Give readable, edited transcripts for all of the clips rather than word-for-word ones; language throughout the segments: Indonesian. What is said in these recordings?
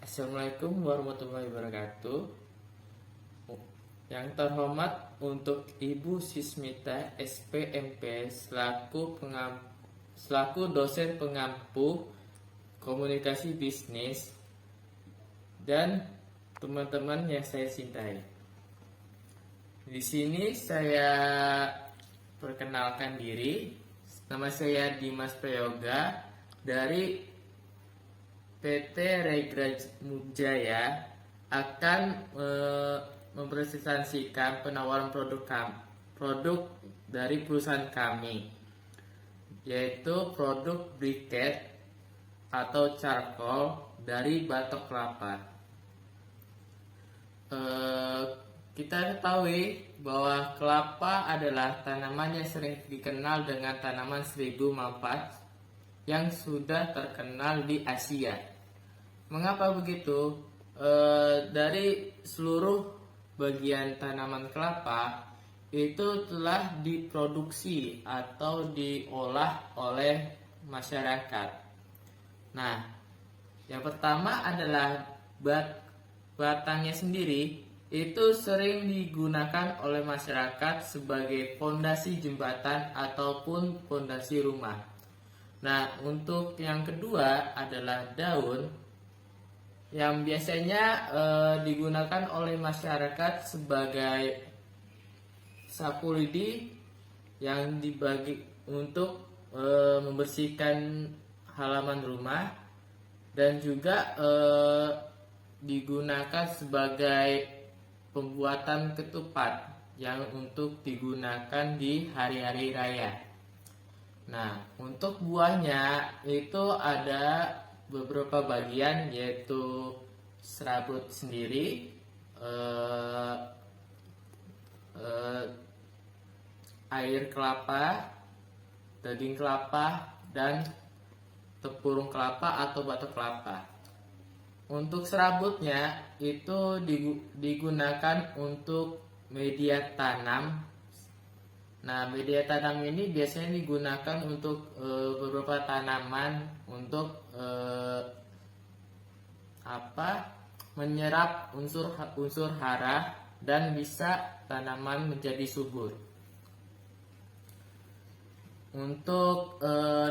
Assalamualaikum warahmatullahi wabarakatuh. Yang terhormat untuk Ibu Sismita SPMP selaku dosen pengampu komunikasi bisnis dan teman-teman yang saya cintai. Di sini saya perkenalkan diri. Nama saya Dimas Prayoga dari PT Regraj Mujaya akan mempresentasikan penawaran produk dari perusahaan kami, yaitu produk briquette atau charcoal dari batok kelapa. Kita ketahui bahwa kelapa adalah tanaman yang sering dikenal dengan tanaman seribu manfaat yang sudah terkenal di Asia. Mengapa begitu? Dari seluruh bagian tanaman kelapa itu telah diproduksi atau diolah oleh masyarakat. Nah, yang pertama adalah batangnya sendiri itu sering digunakan oleh masyarakat sebagai fondasi jembatan ataupun fondasi rumah. Nah, untuk yang kedua adalah daun yang biasanya digunakan oleh masyarakat sebagai sapu lidi yang dibagi untuk membersihkan halaman rumah, dan juga digunakan sebagai pembuatan ketupat yang untuk digunakan di hari-hari raya. Nah, untuk buahnya itu ada beberapa bagian, yaitu serabut sendiri, air kelapa, daging kelapa, dan tempurung kelapa atau batok kelapa. Untuk serabutnya itu digunakan untuk media tanam. Nah, media tanam ini biasanya digunakan untuk beberapa tanaman untuk menyerap unsur hara dan bisa tanaman menjadi subur. Untuk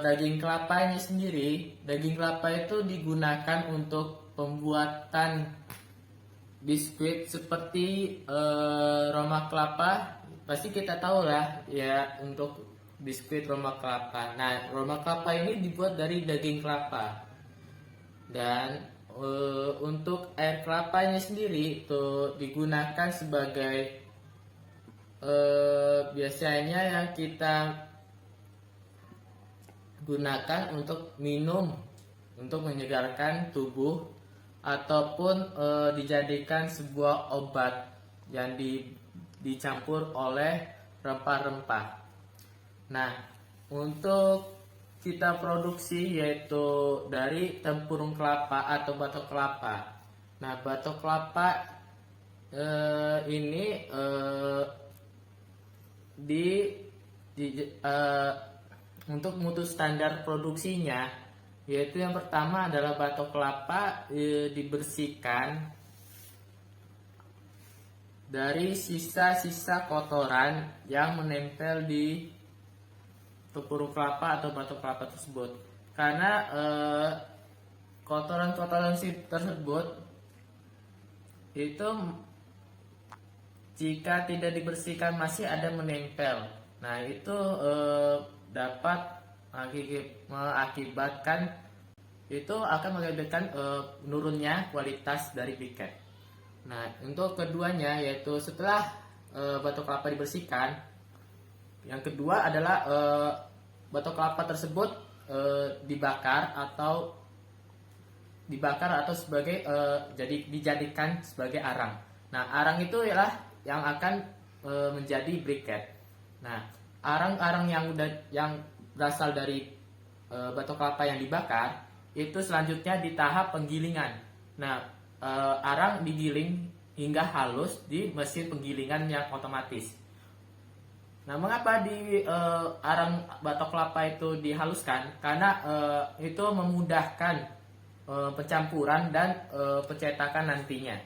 daging kelapanya sendiri, daging kelapa itu digunakan untuk pembuatan biskuit seperti Roma kelapa. Pasti kita tahu lah ya, untuk biskuit Roma kelapa. Nah, Roma kelapa ini dibuat dari daging kelapa. Dan untuk air kelapanya sendiri itu digunakan sebagai biasanya yang kita gunakan untuk minum, untuk menyegarkan tubuh, ataupun dijadikan sebuah obat yang dicampur oleh rempah-rempah. Nah, untuk kita produksi yaitu dari tempurung kelapa atau batok kelapa. Nah, batok kelapa ini untuk mutu standar produksinya, yaitu yang pertama adalah batok kelapa dibersihkan dari sisa-sisa kotoran yang menempel di tempurung kelapa atau batok kelapa tersebut. Karena kotoran-kotoran tersebut itu jika tidak dibersihkan masih ada menempel. Nah, itu dapat mengakibatkan menurunnya kualitas dari briquette. Nah, untuk keduanya yaitu setelah batok kelapa dibersihkan, yang kedua adalah batok kelapa tersebut dibakar atau sebagai dijadikan sebagai arang. Nah, arang itu ialah yang akan menjadi briquette. Nah, arang-arang yang berasal dari batok kelapa yang dibakar itu selanjutnya di tahap penggilingan. Nah, arang digiling hingga halus di mesin penggilingan yang otomatis. Nah, mengapa di arang batok kelapa itu dihaluskan? Karena itu memudahkan pencampuran dan pencetakan nantinya.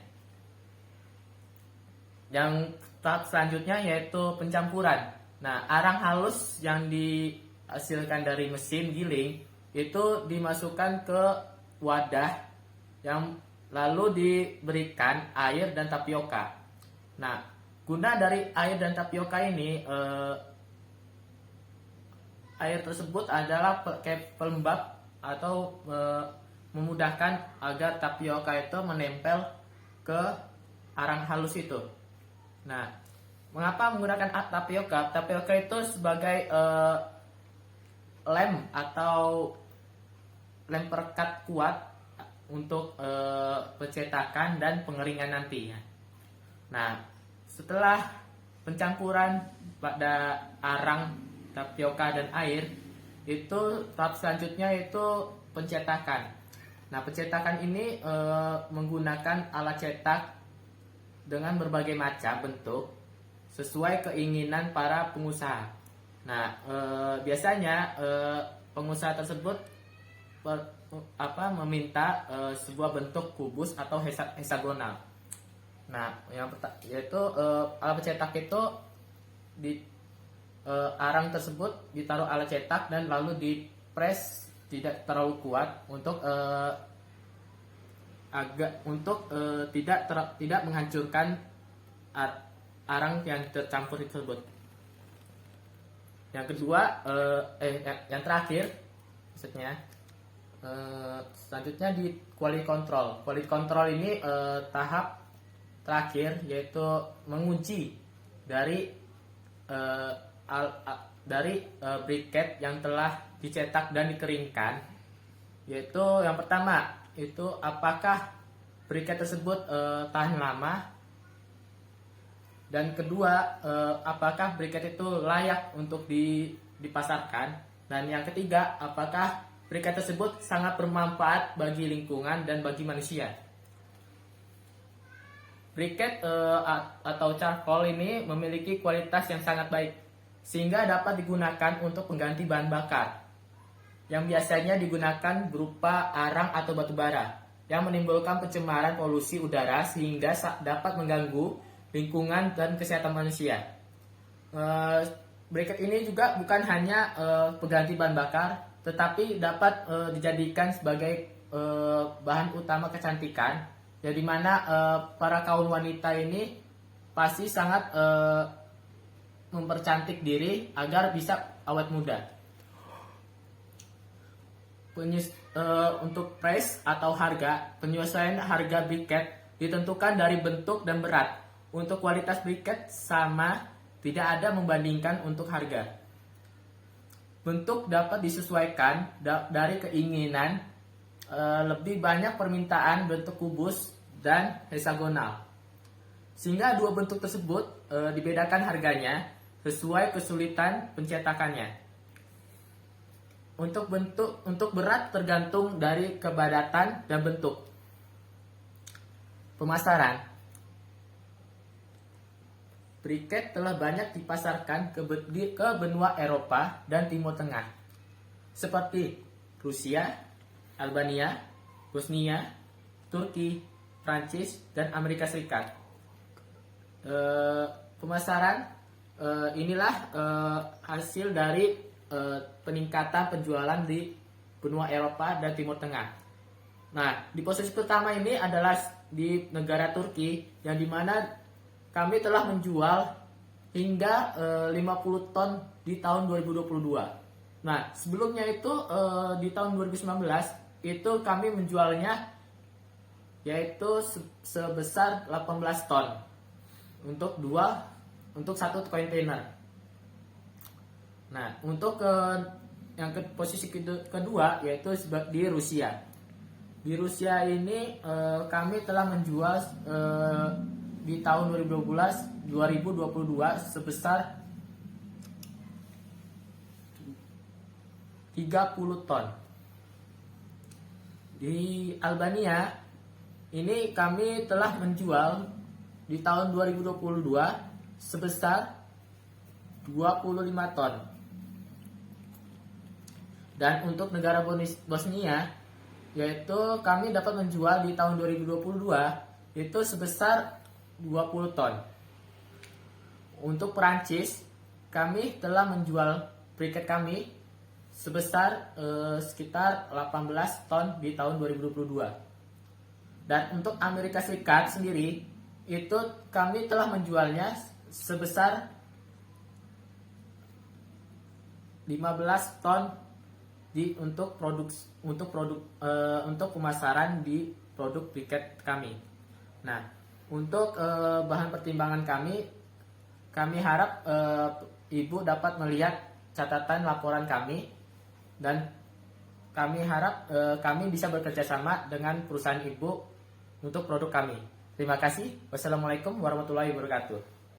Yang tahap selanjutnya yaitu pencampuran. Nah, arang halus yang dihasilkan dari mesin giling itu dimasukkan ke wadah yang lalu diberikan air dan tapioka. Nah, guna dari air dan tapioka ini, air tersebut adalah pelembab atau memudahkan agar tapioka itu menempel ke arang halus itu. Nah, mengapa menggunakan tapioka? Tapioka itu sebagai lem atau lem perekat kuat untuk pencetakan dan pengeringan nantinya. Nah, setelah pencampuran pada arang, tapioka dan air, itu tahap selanjutnya itu pencetakan. Nah, pencetakan ini menggunakan alat cetak dengan berbagai macam bentuk sesuai keinginan para pengusaha. Nah, biasanya pengusaha tersebut meminta sebuah bentuk kubus atau heksagonal. Nah, yaitu alat cetak itu di arang tersebut ditaruh alat cetak dan lalu dipres tidak terlalu kuat untuk tidak menghancurkan arang yang tercampur tersebut. Yang kedua, yang terakhir, maksudnya selanjutnya di quality control. Quality control ini tahap terakhir, yaitu menguji dari briquette yang telah dicetak dan dikeringkan. Yaitu yang pertama, itu apakah briquette tersebut tahan lama, dan kedua, apakah briquette itu layak untuk dipasarkan, dan yang ketiga, apakah briquette tersebut sangat bermanfaat bagi lingkungan dan bagi manusia. Briquette atau charcoal ini memiliki kualitas yang sangat baik sehingga dapat digunakan untuk pengganti bahan bakar yang biasanya digunakan berupa arang atau batu bara yang menimbulkan pencemaran polusi udara sehingga dapat mengganggu lingkungan dan kesehatan manusia. Briquette ini juga bukan hanya pengganti bahan bakar, tetapi dapat dijadikan sebagai bahan utama kecantikan, ya dimana para kaum wanita ini pasti sangat mempercantik diri agar bisa awet muda. Untuk price atau harga, penyesuaian harga briquette ditentukan dari bentuk dan berat. Untuk kualitas briquette sama, tidak ada membandingkan untuk harga. Bentuk dapat disesuaikan dari keinginan, lebih banyak permintaan bentuk kubus dan heksagonal. Sehingga dua bentuk tersebut dibedakan harganya sesuai kesulitan pencetakannya. Untuk berat tergantung dari kepadatan dan bentuk. Pemasaran. Briquette telah banyak dipasarkan ke benua Eropa dan Timur Tengah, seperti Rusia, Albania, Bosnia, Turki, Prancis, dan Amerika Serikat. Pemasaran inilah hasil dari peningkatan penjualan di benua Eropa dan Timur Tengah. Nah, di posisi pertama ini adalah di negara Turki, yang dimana kami telah menjual hingga 50 ton di tahun 2022. Nah, sebelumnya itu di tahun 2019 itu kami menjualnya yaitu sebesar 18 ton untuk satu kontainer. Nah, untuk yang posisi kedua yaitu di Rusia. Di Rusia ini kami telah menjual di tahun 2022 sebesar 30 ton. Di Albania ini kami telah menjual di tahun 2022 sebesar 25 ton. Dan untuk negara Bosnia yaitu kami dapat menjual di tahun 2022 itu sebesar 20 ton. Untuk Perancis, kami telah menjual briket kami sebesar sekitar 18 ton di tahun 2022. Dan untuk Amerika Serikat sendiri, itu kami telah menjualnya sebesar 15 ton untuk pemasaran di produk briket kami. Nah, untuk bahan pertimbangan kami harap Ibu dapat melihat catatan laporan kami, dan kami harap kami bisa bekerja sama dengan perusahaan Ibu untuk produk kami. Terima kasih. Wassalamualaikum warahmatullahi wabarakatuh.